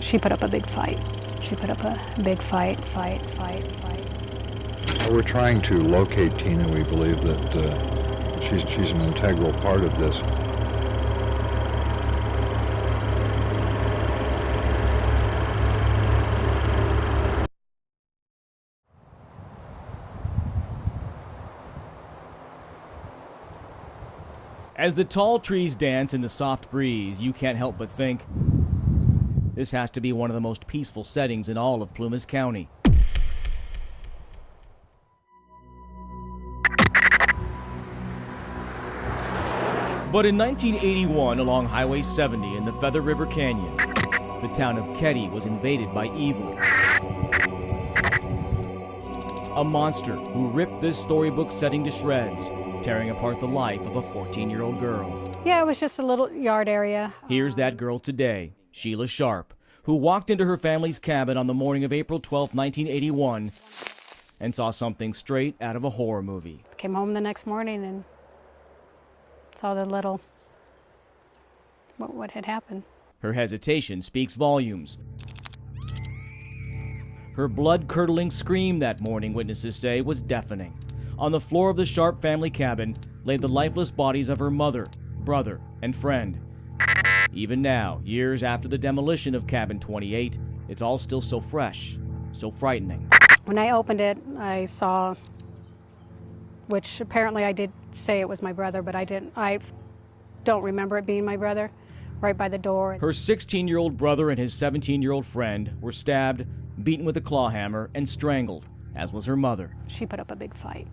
She put up a big fight. She put up a big fight. We're trying to locate Tina. We believe that she's an integral part of this. As the tall trees dance in the soft breeze, you can't help but think, this has to be one of the most peaceful settings in all of Plumas County. But in 1981, along Highway 70 in the Feather River Canyon, the town of Ketty was invaded by evil. A monster who ripped this storybook setting to shreds, tearing apart the life of a 14-year-old girl. Yeah, it was just a little yard area. Here's that girl today, Sheila Sharp, who walked into her family's cabin on the morning of April 12, 1981, and saw something straight out of a horror movie. Came home the next morning and saw the little, what had happened. Her hesitation speaks volumes. Her blood-curdling scream that morning, witnesses say, was deafening. On the floor of the Sharp family cabin lay the lifeless bodies of her mother, brother, and friend. Even now, years after the demolition of Cabin 28, it's all still so fresh, so frightening. When I opened it, I saw, which apparently I did say it was my brother, but I don't remember it being my brother, right by the door. Her 16-year-old brother and his 17-year-old friend were stabbed, beaten with a claw hammer, and strangled, as was her mother. She put up a big fight.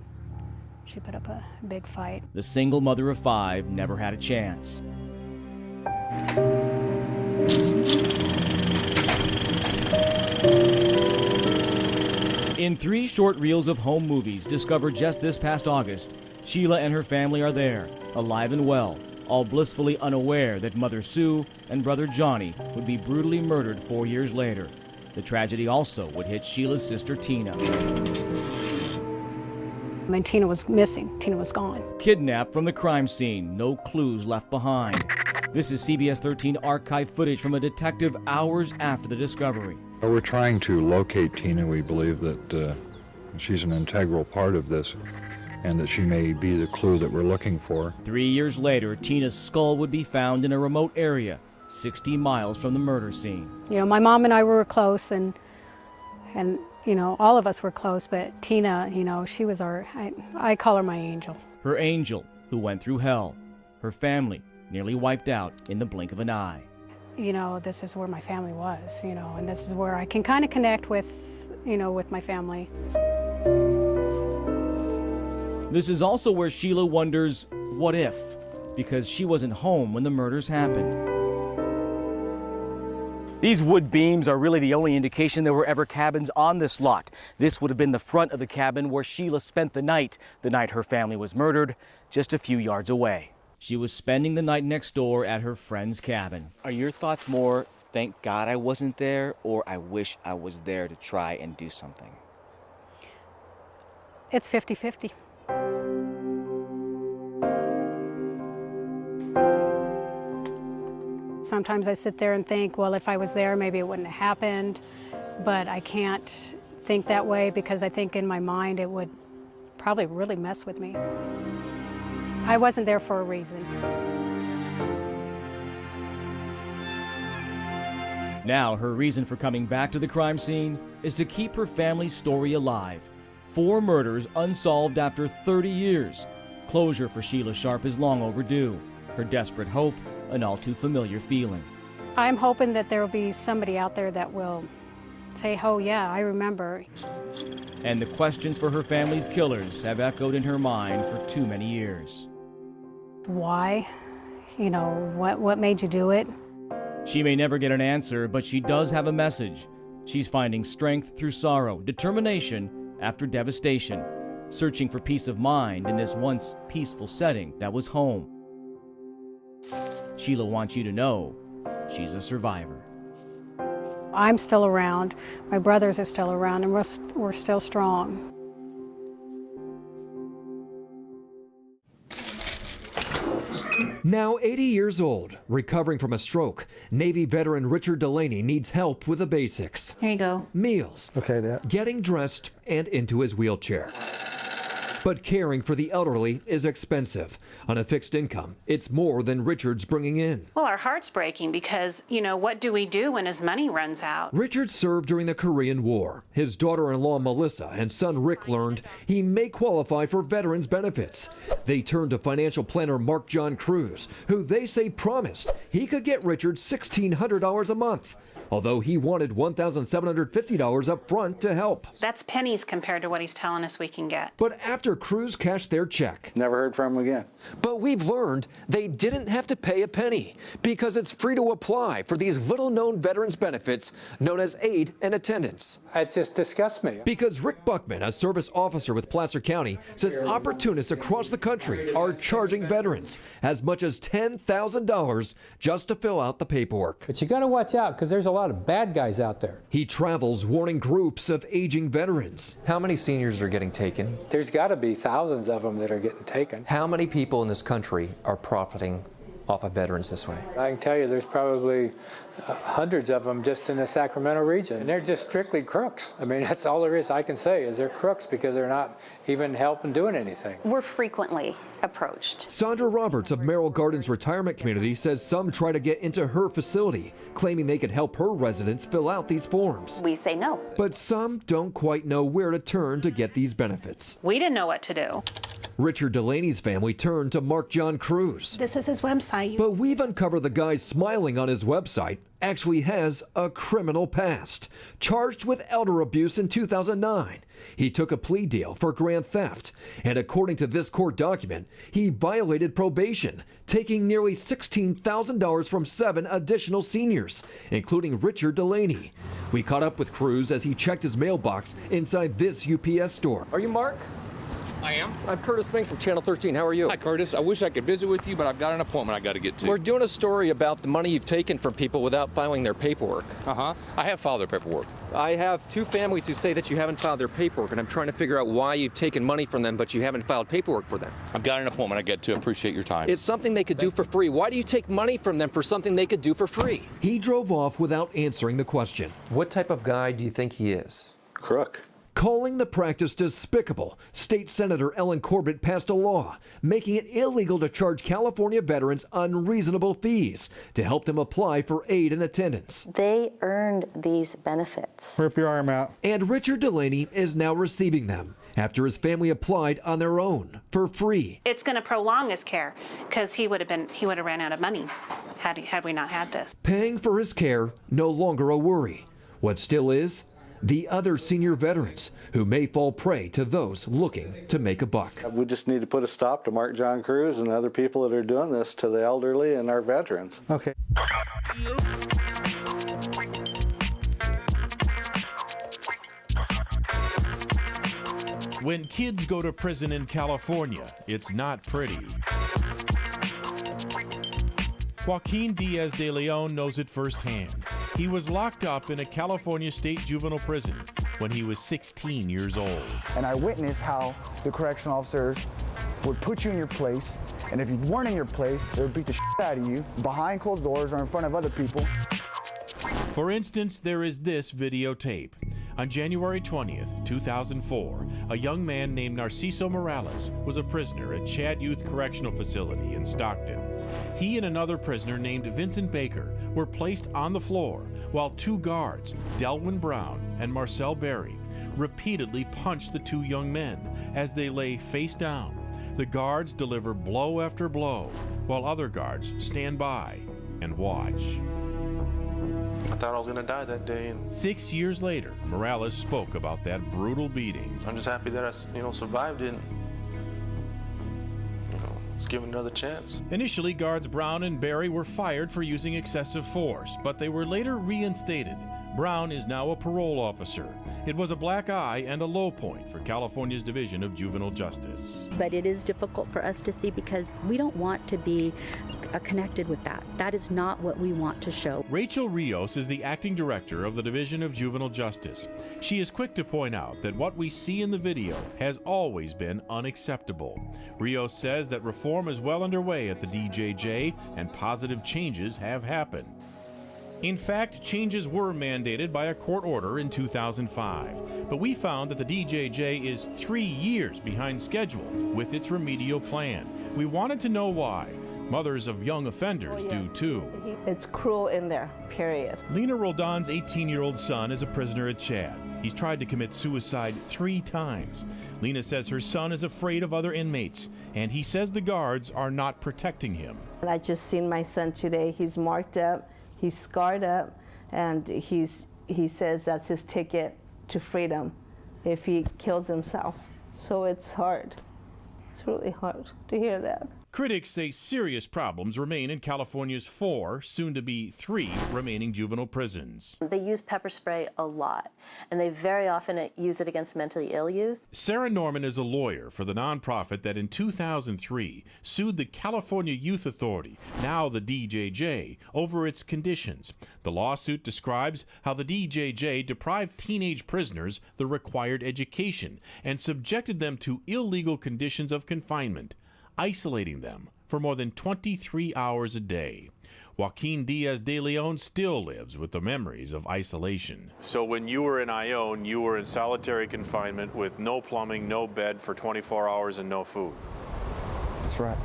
She put up a big fight. The single mother of 5 never had a chance. In 3 short reels of home movies discovered just this past August, Sheila and her family are there, alive and well, all blissfully unaware that Mother Sue and Brother Johnny would be brutally murdered 4 years later. The tragedy also would hit Sheila's sister Tina. I mean, Tina was missing. Tina was gone. Kidnapped from the crime scene, no clues left behind. This is CBS 13 archive footage from a detective hours after the discovery. We're trying to locate Tina. We believe that she's an integral part of this and that she may be the clue that we're looking for. 3 years later, Tina's skull would be found in a remote area, 60 miles from the murder scene. You know, my mom and I were close, and you know, all of us were close, but Tina, you know, she was I call her my angel. Her angel, who went through hell. Her family, nearly wiped out in the blink of an eye. You know, this is where my family was, you know, and this is where I can kind of connect with, you know, with my family. This is also where Sheila wonders, what if? Because she wasn't home when the murders happened. These wood beams are really the only indication there were ever cabins on this lot. This would have been the front of the cabin where Sheila spent the night her family was murdered, just a few yards away. She was spending the night next door at her friend's cabin. Are your thoughts more, thank God I wasn't there, or I wish I was there to try and do something? It's 50-50. Sometimes I sit there and think, well, if I was there, maybe it wouldn't have happened. But I can't think that way because I think in my mind it would probably really mess with me. I wasn't there for a reason. Now, her reason for coming back to the crime scene is to keep her family's story alive. 4 murders unsolved after 30 years. Closure for Sheila Sharp is long overdue. Her desperate hope, an all too familiar feeling. I'm hoping that there will be somebody out there that will say, oh yeah, I remember. And the questions for her family's killers have echoed in her mind for too many years. Why? You know, what made you do it? She may never get an answer, but she does have a message. She's finding strength through sorrow, determination after devastation, searching for peace of mind in this once peaceful setting that was home. Sheila wants you to know she's a survivor. I'm still around, my brothers are still around, and we're still strong. Now 80 years old, recovering from a stroke, Navy veteran Richard Delaney needs help with the basics. Here you go. Meals, Okay, Dad. getting dressed, and into his wheelchair. But caring for the elderly is expensive. On a fixed income, it's more than Richard's bringing in. Well, our heart's breaking because, what do we do when his money runs out? Richard served during the Korean War. His daughter-in-law Melissa and son Rick learned he may qualify for veterans benefits. They turned to financial planner Mark John Cruz, who they say promised he could get Richard $1,600 a month, although he wanted $1,750 up front to help. That's pennies compared to what he's telling us we can get. But after Cruz cashed their check, Never heard from him again. but we've learned they didn't have to pay a penny because it's free to apply for these little-known veterans benefits known as aid and attendance. It just disgusts me. Because Rick Buckman, a service officer with Placer County, says opportunists across the country are charging veterans as much as $10,000 just to fill out the paperwork. But you got to watch out because there's a lot of bad guys out there. He travels warning groups of aging veterans. How many seniors are getting taken? There's got to be thousands of them that are getting taken. How many people in this country are profiting off of veterans this way? I can tell you there's probably hundreds of them just in the Sacramento region. And they're just strictly crooks. I mean, that's all there is I can say is they're crooks because they're not even helping doing anything. We're frequently approached. Sandra Roberts of Merrill Gardens Retirement Community says some try to get into her facility, claiming they could help her residents fill out these forms. We say no. But some don't quite know where to turn to get these benefits. We didn't know what to do. Richard Delaney's family turned to Mark John Cruz. This is his website. But we've uncovered the guy smiling on his website actually has a criminal past. Charged with elder abuse in 2009. He took a plea deal for grand theft, and according to this court document, he violated probation, taking nearly $16,000 from 7 additional seniors, including Richard Delaney. We caught up with Cruz as he checked his mailbox inside this UPS store. Are you Mark? I am. I'm Curtis Fink from Channel 13. How are you? Hi, Curtis. I wish I could visit with you, but I've got an appointment I got to get to. We're doing a story about the money you've taken from people without filing their paperwork. I have filed their paperwork. I have 2 families who say that you haven't filed their paperwork, and I'm trying to figure out why you've taken money from them, but you haven't filed paperwork for them. I've got an appointment I get to. Appreciate your time. It's something they could do for free. Why do you take money from them for something they could do for free? He drove off without answering the question. What type of guy do you think he is? Crook. Calling the practice despicable, State Senator Ellen Corbett passed a law making it illegal to charge California veterans unreasonable fees to help them apply for aid and attendance. They earned these benefits. Rip your arm out. And Richard Delaney is now receiving them after his family applied on their own for free. It's going to prolong his care because he would have ran out of money had we not had this. Paying for his care no longer a worry. What still is? The other senior veterans who may fall prey to those looking to make a buck. We just need to put a stop to Mark John Cruz and other people that are doing this to the elderly and our veterans. Okay. When kids go to prison in California, it's not pretty. Joaquin Diaz de Leon knows it firsthand. He was locked up in a California state juvenile prison when he was 16 years old. And I witnessed how the correctional officers would put you in your place, and if you weren't in your place, they would beat the shit out of you behind closed doors or in front of other people. For instance, there is this videotape. On January 20th, 2004, a young man named Narciso Morales was a prisoner at Chad Youth Correctional Facility in Stockton. He and another prisoner named Vincent Baker were placed on the floor while 2 guards, Delwyn Brown and Marcel Berry, repeatedly punched the 2 young men as they lay face down. The guards deliver blow after blow while other guards stand by and watch. I thought I was gonna die that day. And 6 years later, Morales spoke about that brutal beating. I'm just happy that I, survived it. Was given another chance. Initially, guards Brown and Berry were fired for using excessive force, but they were later reinstated Brown is now a parole officer. It was a black eye and a low point for California's Division of Juvenile Justice. But it is difficult for us to see because we don't want to be connected with that. That is not what we want to show. Rachel Rios is the acting director of the Division of Juvenile Justice. She is quick to point out that what we see in the video has always been unacceptable. Rios says that reform is well underway at the DJJ and positive changes have happened. In fact, changes were mandated by a court order in 2005, but we found that the DJJ is 3 years behind schedule with its remedial plan. We wanted to know why. Mothers of young offenders do too. It's cruel in there, period. Lena Roldan's 18-year-old son is a prisoner at Chad. He's tried to commit suicide 3 times. Lena says her son is afraid of other inmates, and he says the guards are not protecting him. And I just seen my son today. He's marked up, he's scarred up, and he says that's his ticket to freedom if he kills himself. So it's hard. It's really hard to hear that. Critics say serious problems remain in California's 4, soon-to-be 3, remaining juvenile prisons. They use pepper spray a lot, and they very often use it against mentally ill youth. Sarah Norman is a lawyer for the nonprofit that in 2003 sued the California Youth Authority, now the DJJ, over its conditions. The lawsuit describes how the DJJ deprived teenage prisoners the required education and subjected them to illegal conditions of confinement, isolating them for more than 23 hours a day. Joaquin Diaz de Leon still lives with the memories of isolation. So when you were in Ione, you were in solitary confinement with no plumbing, no bed for 24 hours and no food. That's right.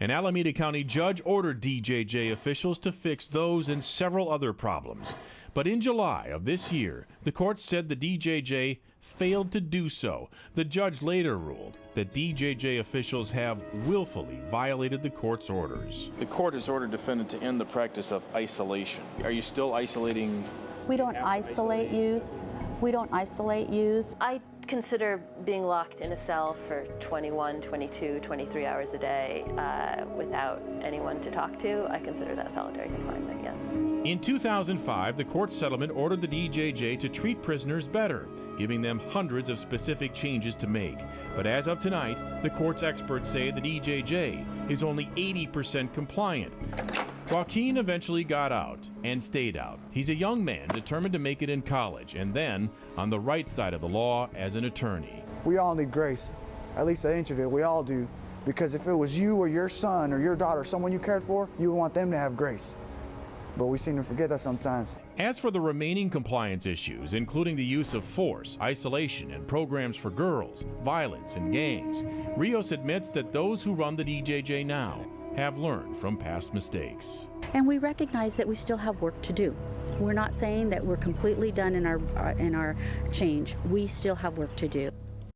An Alameda County judge ordered DJJ officials to fix those and several other problems. But in July of this year, the court said the DJJ failed to do so. The judge later ruled that DJJ officials have willfully violated the court's orders. The court has ordered defendant to end the practice of isolation. Are you still isolating? We don't isolate youth. We don't isolate youth. I consider being locked in a cell for 21, 22, 23 hours a day without anyone to talk to. I consider that solitary confinement, yes. In 2005, the court settlement ordered the DJJ to treat prisoners better, giving them hundreds of specific changes to make. But as of tonight, the court's experts say the DJJ is only 80% compliant. Joaquin eventually got out and stayed out. He's a young man determined to make it in college and then on the right side of the law as an attorney. We all need grace, at least an inch of it, we all do. Because if it was you or your son or your daughter, someone you cared for, you would want them to have grace. But we seem to forget that sometimes. As for the remaining compliance issues, including the use of force, isolation, and programs for girls, violence, and gangs, Rios admits that those who run the DJJ now have learned from past mistakes. And we recognize that we still have work to do. We're not saying that we're completely done in our change. We still have work to do.